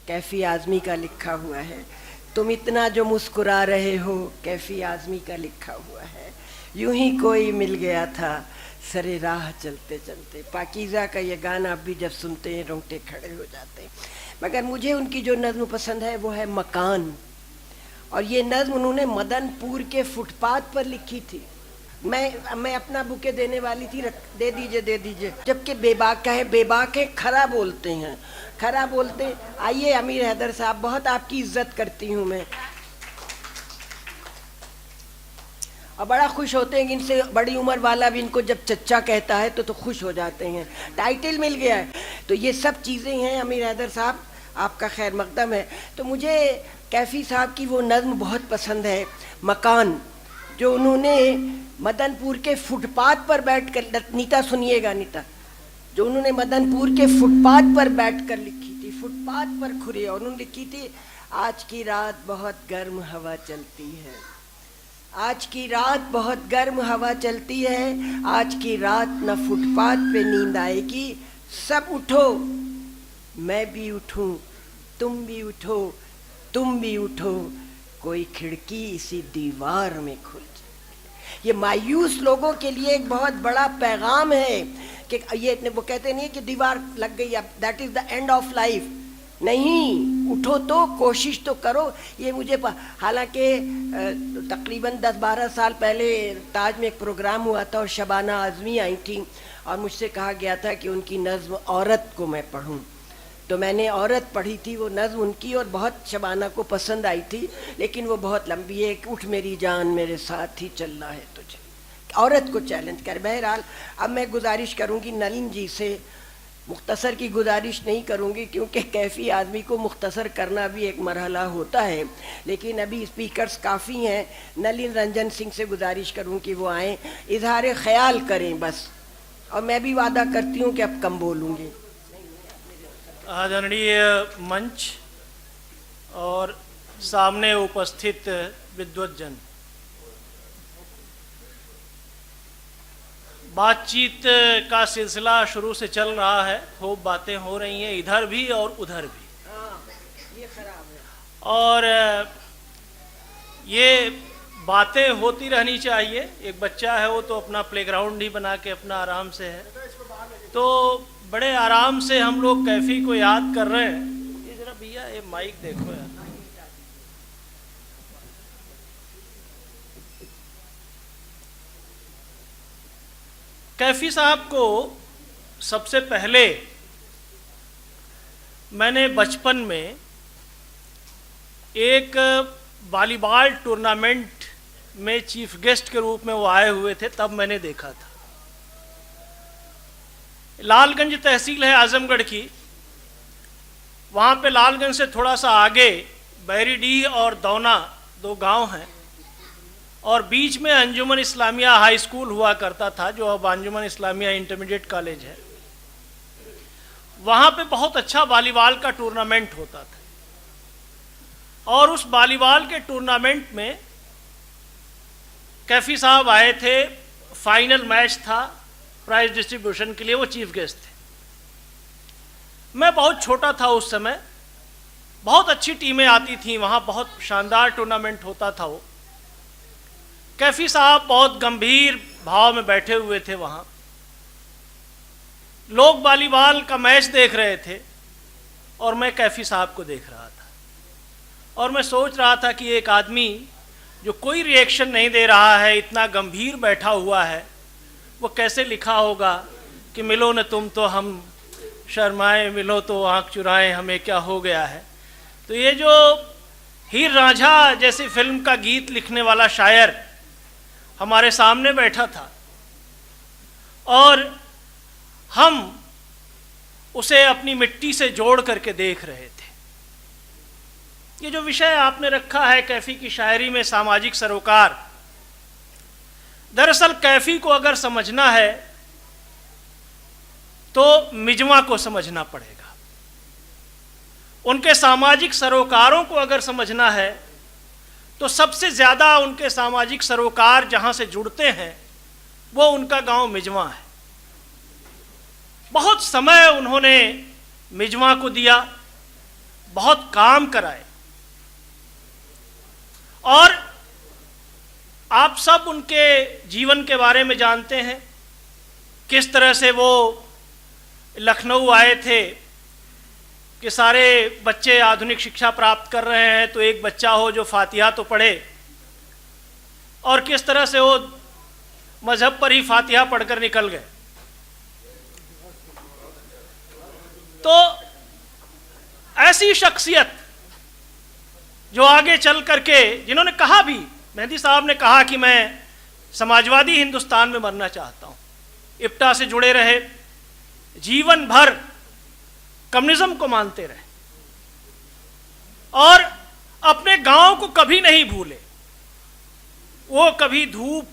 कैफी आज़मी का लिखा हुआ है। तुम इतना जो मुस्कुरा रहे हो, कैफी आज़मी का लिखा हुआ है। यूं ही कोई मिल गया था सरे राह चलते चलते। पाकीज़ा का ये गाना अब भी जब सुनते हैं रोंगटे खड़े हो जाते हैं। मगर मुझे उनकी जो नज़्म पसंद है वो है मकान, और ये नज़्म उन्होंने मदनपुर के फुटपाथ पर लिखी थी। मैं अपना बुके देने वाली थी, दे दीजिए, जबकि बेबाक है, बेबाक है, खरा बोलते हैं, खरा बोलते। आइए अमीर हैदर साहब, बहुत आपकी इज्जत करती हूँ मैं, और बड़ा खुश होते हैं कि इनसे बड़ी उम्र वाला भी इनको जब चच्चा कहता है तो खुश हो जाते हैं, टाइटल मिल गया है। तो ये सब चीज़ें हैं अमीर हैदर साहब, आपका खैर मकदम है। तो मुझे कैफी साहब की वो नज़्म बहुत पसंद है, मकान, जो उन्होंने मदनपुर के फुटपाथ पर बैठ कर, नीता सुनिएगा नीता, जो उन्होंने मदनपुर के फुटपाथ पर बैठ कर लिखी थी, फुटपाथ पर खुरे, और उन्होंने लिखी थी, आज की रात बहुत गर्म हवा चलती है, आज की रात बहुत गर्म हवा चलती है, आज की रात न फुटपाथ पे नींद आएगी, सब उठो, मैं भी उठूं, तुम भी उठो, तुम भी उठो, कोई खिड़की इसी दीवार में खुल जाए। ये मायूस लोगों के लिए एक बहुत बड़ा पैगाम है कि ये, वो कहते नहीं कि दीवार लग गई अब that is the end of life, नहीं, उठो तो, कोशिश तो करो। ये मुझे हालांकि तकरीबन 10-12 साल पहले ताज में एक प्रोग्राम हुआ था और शबाना आज़मी आई थी, और मुझसे कहा गया था कि उनकी नज़्म औरत को मैं पढ़ूं, तो मैंने औरत पढ़ी थी, वो नज़्म उनकी, और बहुत शबाना को पसंद आई थी, लेकिन वो बहुत लंबी है। उठ मेरी जान मेरे साथ ही चलना है तुझे, औरत को चैलेंज कर। बहरहाल अब मैं गुजारिश करूंगी नलिन जी से, मुख्तसर की गुजारिश नहीं करूंगी क्योंकि कैफी आदमी को मुख्तसर करना भी एक मरहला होता है, लेकिन अभी स्पीकर्स काफ़ी हैं। नलिन रंजन सिंह से गुजारिश करूं कि वो आएँ, इजहार ख्याल करें बस, और मैं भी वादा करती हूँ कि अब कम बोलूँगी। आदरणीय मंच और सामने उपस्थित विद्वज्जन, बातचीत का सिलसिला शुरू से चल रहा है, खूब बातें हो रही हैं इधर भी और उधर भी, ये खराब है, और ये बातें होती रहनी चाहिए। एक बच्चा है वो तो अपना प्लेग्राउंड ही बना के अपना आराम से है, तो बड़े आराम से हम लोग कैफी को याद कर रहे हैं। ये जरा भैया ये माइक देखो यार, कैफी साहब को सबसे पहले मैंने बचपन में एक वॉलीबॉल टूर्नामेंट में चीफ गेस्ट के रूप में वो आए हुए थे, तब मैंने देखा था। लालगंज तहसील है आजमगढ़ की, वहाँ पे लालगंज से थोड़ा सा आगे बैरीडीह और दौना दो गांव हैं, और बीच में अंजुमन इस्लामिया हाई स्कूल हुआ करता था, जो अब अंजुमन इस्लामिया इंटरमीडिएट कॉलेज है। वहाँ पे बहुत अच्छा वॉलीबॉल का टूर्नामेंट होता था, और उस वॉलीबॉल के टूर्नामेंट में कैफी साहब आए थे, फाइनल मैच था प्राइज डिस्ट्रीब्यूशन के लिए, वो चीफ गेस्ट थे। मैं बहुत छोटा था उस समय, बहुत अच्छी टीमें आती थीं वहाँ, बहुत शानदार टूर्नामेंट होता था वो। कैफी साहब बहुत गंभीर भाव में बैठे हुए थे वहाँ, लोग वॉलीबॉल का मैच देख रहे थे और मैं कैफी साहब को देख रहा था, और मैं सोच रहा था कि एक आदमी जो कोई रिएक्शन नहीं दे रहा है, इतना गंभीर बैठा हुआ है, वो कैसे लिखा होगा कि मिलो न तुम तो हम शर्माए, मिलो तो आँख चुराएं, हमें क्या हो गया है। तो ये जो हीर रांझा जैसी फिल्म का गीत लिखने वाला शायर हमारे सामने बैठा था, और हम उसे अपनी मिट्टी से जोड़ करके देख रहे थे। ये जो विषय आपने रखा है कैफी की शायरी में, सामाजिक सरोकार, दरअसल कैफी को अगर समझना है तो मिजमा को समझना पड़ेगा। उनके सामाजिक सरोकारों को अगर समझना है तो सबसे ज़्यादा उनके सामाजिक सरोकार जहाँ से जुड़ते हैं वो उनका गांव मिजमा है। बहुत समय उन्होंने मिजमा को दिया, बहुत काम कराए। और आप सब उनके जीवन के बारे में जानते हैं, किस तरह से वो लखनऊ आए थे कि सारे बच्चे आधुनिक शिक्षा प्राप्त कर रहे हैं तो एक बच्चा हो जो फातिहा तो पढ़े, और किस तरह से वो मजहब पर ही फातिहा पढ़कर निकल गए। तो ऐसी शख्सियत जो आगे चल करके, जिन्होंने कहा भी, मेहदी साहब ने कहा कि मैं समाजवादी हिंदुस्तान में मरना चाहता हूं, इप्टा से जुड़े रहे, जीवन भर कम्युनिज्म को मानते रहे और अपने गांव को कभी नहीं भूले। वो कभी धूप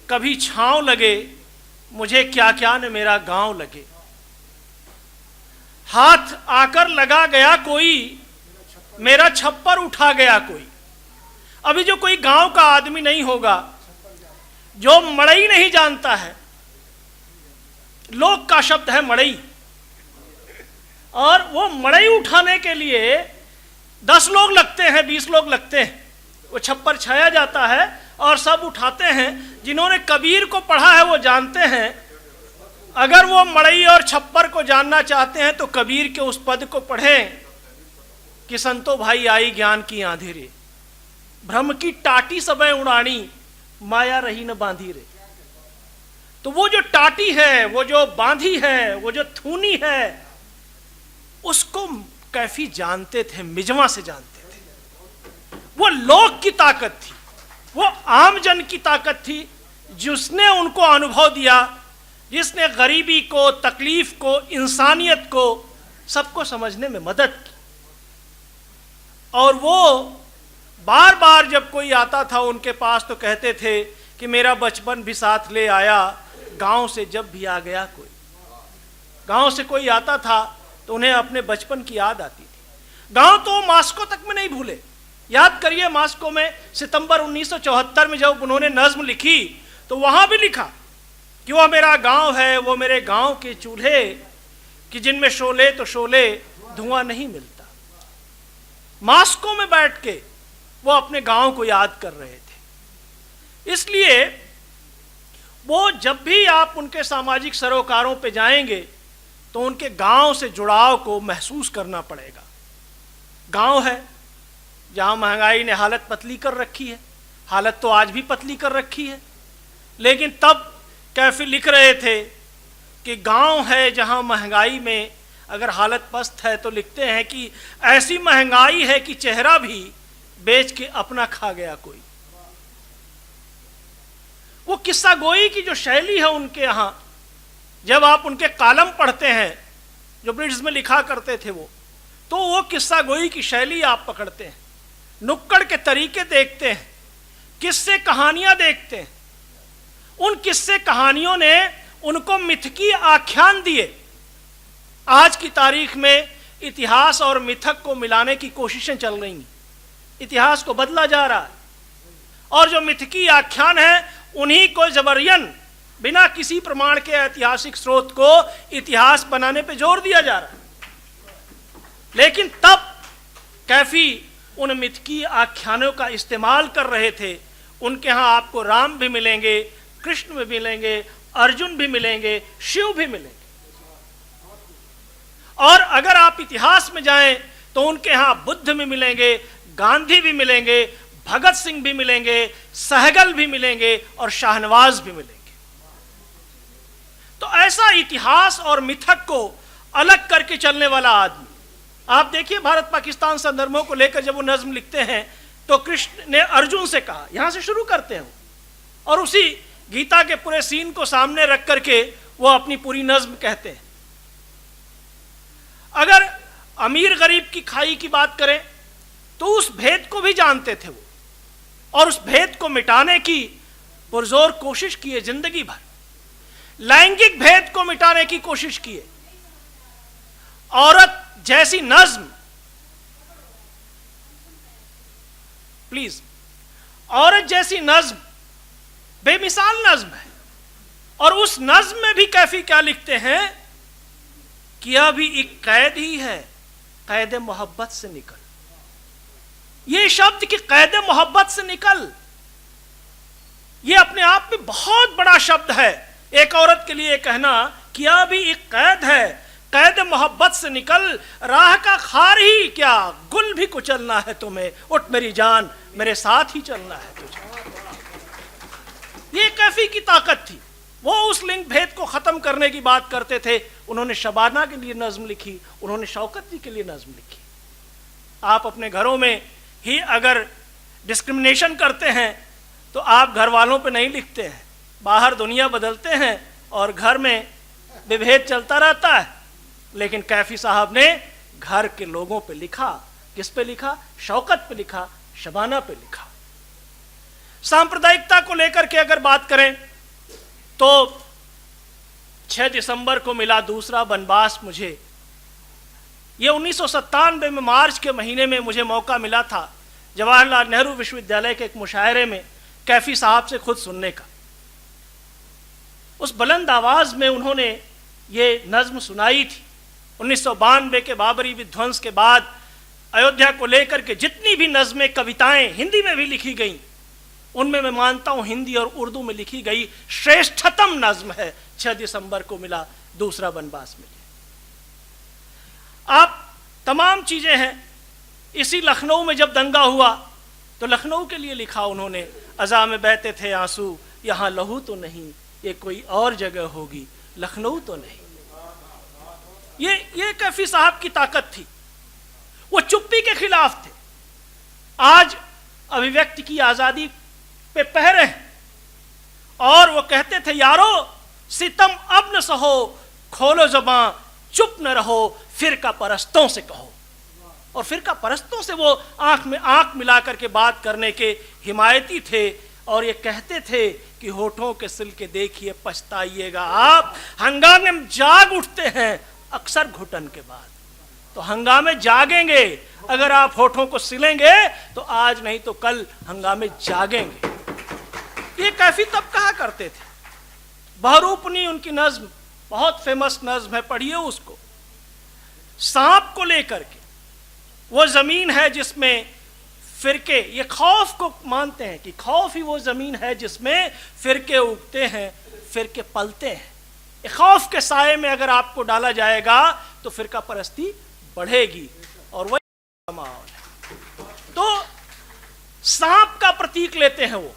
कभी छांव लगे, मुझे क्या क्या न मेरा गांव लगे। हाथ आकर लगा गया कोई, मेरा छप्पर उठा गया कोई। अभी जो कोई गांव का आदमी नहीं होगा, जो मड़ई नहीं जानता है, लोक का शब्द है मड़ई, और वो मड़ई उठाने के लिए 10 लोग लगते हैं, 20 लोग लगते हैं। वो छप्पर छाया जाता है और सब उठाते हैं। जिन्होंने कबीर को पढ़ा है वो जानते हैं, अगर वो मड़ई और छप्पर को जानना चाहते हैं तो कबीर के उस पद को पढ़ें कि संतो भाई आई ज्ञान की आंधेरे, भ्रम की टाटी सबे उड़ानी, माया रही न बांधी रे। तो वो जो टाटी है, वो जो बांधी है, वो जो थूनी है, उसको कैफी जानते थे, मिजमा से जानते थे। वो लोक की ताकत थी, वो आम जन की ताकत थी, जिसने उनको अनुभव दिया, जिसने गरीबी को, तकलीफ को, इंसानियत को, सबको समझने में मदद की। और वो बार बार जब कोई आता था उनके पास तो कहते थे कि मेरा बचपन भी साथ ले आया, गांव से जब भी आ गया कोई। गांव से कोई आता था तो उन्हें अपने बचपन की याद आती थी। गांव तो मास्को तक में नहीं भूले। याद करिए, मास्को में सितंबर 1974 में जब उन्होंने नज्म लिखी तो वहां भी लिखा कि वो मेरा गांव है, वो मेरे गांव के चूल्हे कि जिनमें शोले तो शोले, धुआं नहीं मिलता। मास्को में बैठ के वो अपने गांव को याद कर रहे थे। इसलिए वो जब भी आप उनके सामाजिक सरोकारों पे जाएंगे तो उनके गांव से जुड़ाव को महसूस करना पड़ेगा। गांव है जहां महंगाई ने हालत पतली कर रखी है, हालत तो आज भी पतली कर रखी है, लेकिन तब कैफी लिख रहे थे कि गांव है जहां महंगाई में अगर हालत पस्त है तो लिखते हैं कि ऐसी महंगाई है कि चेहरा भी बेच के अपना खा गया कोई। वो किस्सा गोई की जो शैली है उनके यहाँ, जब आप उनके कालम पढ़ते हैं जो ब्रिटिश में लिखा करते थे वो किस्सा गोई की शैली आप पकड़ते हैं, नुक्कड़ के तरीके देखते हैं, किस्से कहानियां देखते हैं। उन किस्से कहानियों ने उनको मिथकी आख्यान दिए। आज की तारीख में इतिहास और मिथक को मिलाने की कोशिशें चल रही हैं, इतिहास को बदला जा रहा है, और जो मिथकी आख्यान है उन्हीं को जबरियन बिना किसी प्रमाण के ऐतिहासिक स्रोत को इतिहास बनाने पे जोर दिया जा रहा है। लेकिन तब कैफी उन मिथकी आख्यानों का इस्तेमाल कर रहे थे। उनके यहाँ आपको राम भी मिलेंगे, कृष्ण भी मिलेंगे, अर्जुन भी मिलेंगे, शिव भी मिलेंगे। और अगर आप इतिहास में जाएं तो उनके यहाँ बुद्ध भी मिलेंगे, गांधी भी मिलेंगे, भगत सिंह भी मिलेंगे, सहगल भी मिलेंगे और शाहनवाज भी मिलेंगे। तो ऐसा इतिहास और मिथक को अलग करके चलने वाला आदमी। आप देखिए भारत पाकिस्तान संदर्भों को लेकर जब वो नज्म लिखते हैं तो कृष्ण ने अर्जुन से कहा, यहां से शुरू करते हैं और उसी गीता के पूरे सीन को सामने रख करके वो अपनी पूरी नज्म कहते हैं। अगर अमीर गरीब की खाई की बात करें तो उस भेद को भी जानते थे वो, और उस भेद को मिटाने की पुरजोर कोशिश किए जिंदगी भर। लैंगिक भेद को मिटाने की कोशिश किए। औरत जैसी नज्म, प्लीज, औरत जैसी नज्म बेमिसाल नज्म है। और उस नज्म में भी कैफी क्या लिखते हैं कि अभी एक कैद ही है, कैद मोहब्बत से निकल। ये शब्द कि कैद मोहब्बत से निकल, ये अपने आप में बहुत बड़ा शब्द है। एक औरत के लिए कहना कि अभी एक कैद है, कैद मोहब्बत से निकल, राह का खार ही क्या गुल भी कुचलना है तुम्हें, उठ मेरी जान मेरे साथ ही चलना है तुझे। ये कैफी की ताकत थी। वो उस लिंग भेद को खत्म करने की बात करते थे। उन्होंने शबाना के लिए नज्म लिखी, उन्होंने शौकत जी के लिए नज्म लिखी। आप अपने घरों में ही अगर डिस्क्रिमिनेशन करते हैं तो आप घर वालों पे नहीं लिखते हैं, बाहर दुनिया बदलते हैं और घर में विभेद चलता रहता है। लेकिन कैफी साहब ने घर के लोगों पे लिखा। किस पे लिखा? शौकत पे लिखा, शबाना पे लिखा। सांप्रदायिकता को लेकर के अगर बात करें तो 6 दिसंबर को मिला दूसरा बनबास मुझे। ये 1997 में मार्च के महीने में मुझे मौका मिला था जवाहरलाल नेहरू विश्वविद्यालय के एक मुशायरे में कैफी साहब से खुद सुनने का। उस बुलंद आवाज में उन्होंने ये नज्म सुनाई थी। 1992 के बाबरी विध्वंस के बाद अयोध्या को लेकर के जितनी भी नज्में, कविताएं हिंदी में भी लिखी गईं, उनमें मैं मानता हूं हिंदी और उर्दू में लिखी गई श्रेष्ठतम नज्म है 6 दिसंबर को मिला दूसरा बनबास मिले। आप तमाम चीजें हैं। इसी लखनऊ में जब दंगा हुआ तो लखनऊ के लिए लिखा उन्होंने, अज़ा में बहते थे आंसू, यहां लहू तो नहीं, ये कोई और जगह होगी, लखनऊ तो नहीं। ये कैफी साहब की ताकत थी। वो चुप्पी के खिलाफ थे। आज अभिव्यक्ति की आजादी पे पहरे हैं और वो कहते थे, यारो सितम अब न सहो, खोलो ज़बां, चुप न रहो, फिरका परस्तों से कहो। और फिरका परस्तों से वो आंख में आंख मिलाकर के बात करने के हिमायती थे। और ये कहते थे कि होठों के सिल के देखिए पछताइएगा आप, हंगामे में जाग उठते हैं अक्सर घुटन के बाद। तो हंगामे जागेंगे अगर आप होठों को सिलेंगे, तो आज नहीं तो कल हंगामे जागेंगे। ये कैफी तब कहा करते थे। बहरूपनी उनकी नज्म बहुत फेमस नज्म है, पढ़िए उसको। सांप को लेकर के, वो जमीन है जिसमें फिरके, ये खौफ को मानते हैं कि खौफ ही वो जमीन है जिसमें फिरके उगते हैं, फिरके पलते हैं। खौफ के साए में अगर आपको डाला जाएगा तो फिरका परस्ती बढ़ेगी और वही माहौल है। तो सांप का प्रतीक लेते हैं वो।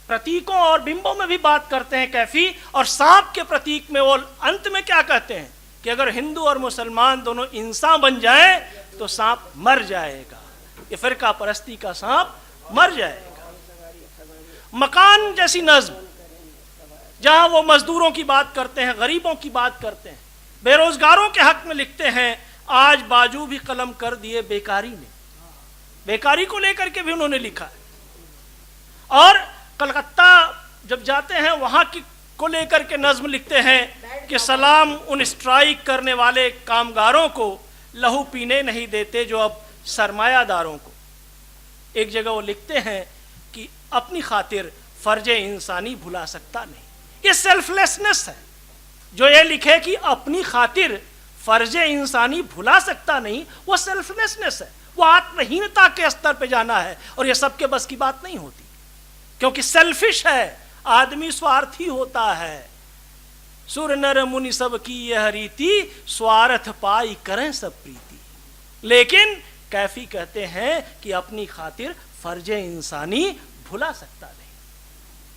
प्रतीकों और बिंबों में भी बात करते हैं कैफी। और सांप के प्रतीक में वो अंत में क्या कहते हैं कि अगर हिंदू और मुसलमान दोनों इंसान बन जाए तो सांप मर जाएगा। ये फिरका परस्ती का सांप मर जाएगा। मकान जैसी नज्म, जहां वो मजदूरों की बात करते हैं, गरीबों की बात करते हैं, बेरोजगारों के हक में लिखते हैं, आज बाजू भी कलम कर दिए बेकारी ने। बेकारी को लेकर के भी उन्होंने लिखा है। और कलकत्ता जब जाते हैं वहां की को लेकर के नज्म लिखते हैं कि सलाम उन स्ट्राइक करने वाले कामगारों को, लहू पीने नहीं देते जो अब सरमायादारों को। एक जगह वो लिखते हैं कि अपनी खातिर फर्जे इंसानी भुला सकता नहीं। ये सेल्फलेसनेस है। जो ये लिखे कि अपनी खातिर फर्जे इंसानी भुला सकता नहीं, वो सेल्फलेसनेस है। वो आत्महीनता के स्तर पे जाना है। और ये सबके बस की बात नहीं होती, क्योंकि सेल्फिश है आदमी, स्वार्थी होता है। सुर नर मुनि सब की यह रीति, स्वार्थ पाई करें सब प्रीति। लेकिन कैफी कहते हैं कि अपनी खातिर फर्जे इंसानी भुला सकता नहीं।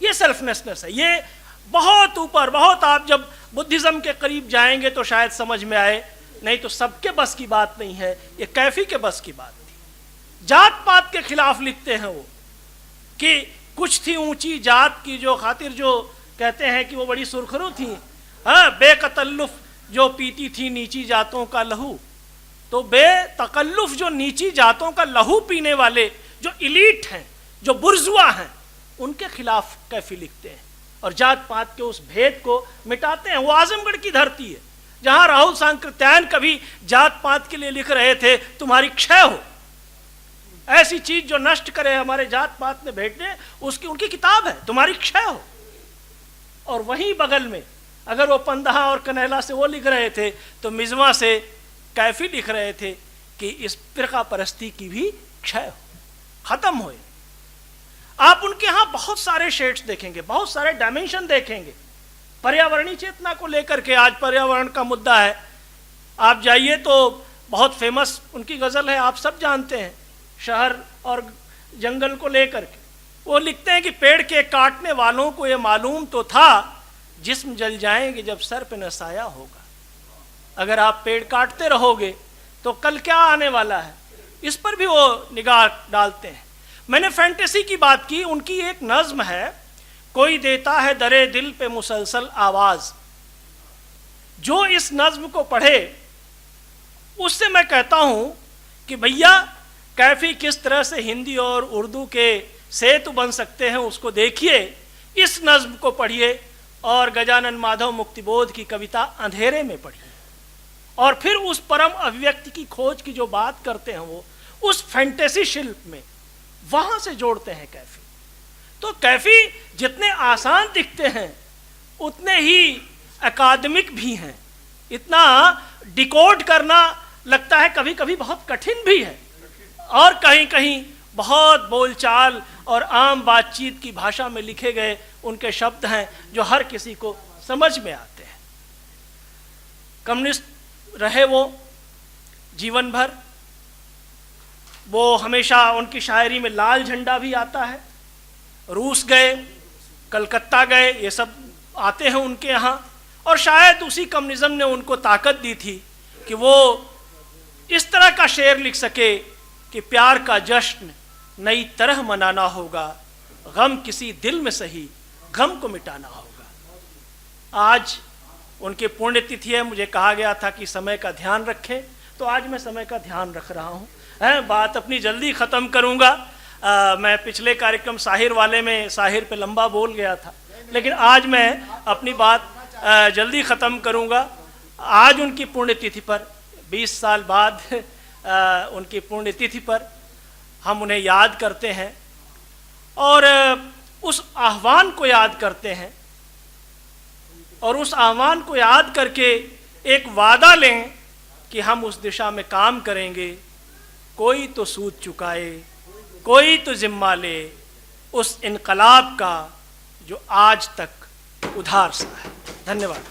ये सेल्फनेसनेस है। ये बहुत ऊपर, बहुत, आप जब बुद्धिज्म के करीब जाएंगे तो शायद समझ में आए, नहीं तो सबके बस की बात नहीं है। ये कैफी के बस की बात थी। जात पात के खिलाफ लिखते हैं वो कि कुछ थी ऊंची जात की जो खातिर, जो कहते हैं कि वो बड़ी सुरखरू थी, हाँ, बेकतल्लुफ जो पीती थी नीची जातों का लहू। तो बेतकल्लुफ जो नीची जातों का लहू पीने वाले जो इलीट हैं, जो बुर्जुआ हैं, उनके खिलाफ कैफी लिखते हैं और जात पात के उस भेद को मिटाते हैं। वो आजमगढ़ की धरती है जहां राहुल सांकृत्यायन कभी जात पात के लिए लिख रहे थे, तुम्हारी क्षय हो, ऐसी चीज जो नष्ट करे हमारे जात पात में भेंटने, उसकी उनकी किताब है, तुम्हारी क्षय हो। और वहीं बगल में अगर वो पंदहा और कनैला से वो लिख रहे थे, तो मिजवा से कैफी लिख रहे थे कि इस फिरका परस्ती की भी क्षय हो, खत्म होए। आप उनके यहाँ बहुत सारे शेड्स देखेंगे, बहुत सारे डायमेंशन देखेंगे पर्यावरणीय चेतना को लेकर के। आज पर्यावरण का मुद्दा है, आप जाइए तो बहुत फेमस उनकी गजल है, आप सब जानते हैं, शहर और जंगल को लेकर के। वो लिखते हैं कि पेड़ के काटने वालों को ये मालूम तो था जिस्म जल जाएंगे जब सर पे न साया होगा। अगर आप पेड़ काटते रहोगे तो कल क्या आने वाला है, इस पर भी वो निगाह डालते हैं। मैंने फैंटेसी की बात की, उनकी एक नज्म है, कोई देता है दरे दिल पे मुसलसल आवाज। जो इस नज्म को पढ़े उससे मैं कहता हूं कि भैया कैफी किस तरह से हिंदी और उर्दू के सेतु बन सकते हैं उसको देखिए, इस नज्म को पढ़िए और गजानन माधव मुक्तिबोध की कविता अंधेरे में पढ़िए, और फिर उस परम अभिव्यक्ति की खोज की जो बात करते हैं वो उस फैंटेसी शिल्प में वहां से जोड़ते हैं कैफी। तो कैफी जितने आसान दिखते हैं उतने ही अकादमिक भी हैं। इतना डिकोड करना लगता है कभी कभी बहुत कठिन भी है, और कहीं कहीं बहुत बोलचाल और आम बातचीत की भाषा में लिखे गए उनके शब्द हैं जो हर किसी को समझ में आते हैं। कम्युनिस्ट रहे वो जीवन भर, वो हमेशा उनकी शायरी में लाल झंडा भी आता है। रूस गए, कलकत्ता गए, ये सब आते हैं उनके यहाँ, और शायद उसी कम्युनिज्म ने उनको ताकत दी थी कि वो इस तरह का शेर लिख सके कि प्यार का जश्न नई तरह मनाना होगा, गम किसी दिल में सही गम को मिटाना होगा। आज उनकी पुण्यतिथि है, मुझे कहा गया था कि समय का ध्यान रखें, तो आज मैं समय का ध्यान रख रहा हूँ। बात अपनी जल्दी ख़त्म करूँगा। मैं पिछले कार्यक्रम साहिर वाले में साहिर पे लंबा बोल गया था, लेकिन आज मैं अपनी बात जल्दी ख़त्म करूँगा। आज उनकी पुण्यतिथि पर 20 साल बाद उनकी पुण्यतिथि पर हम उन्हें याद करते हैं और उस आह्वान को याद करते हैं, और उस आह्वान को याद करके एक वादा लें कि हम उस दिशा में काम करेंगे। कोई तो सूद चुकाए, कोई तो जिम्मा ले उस इनकलाब का जो आज तक उधार सा है। धन्यवाद।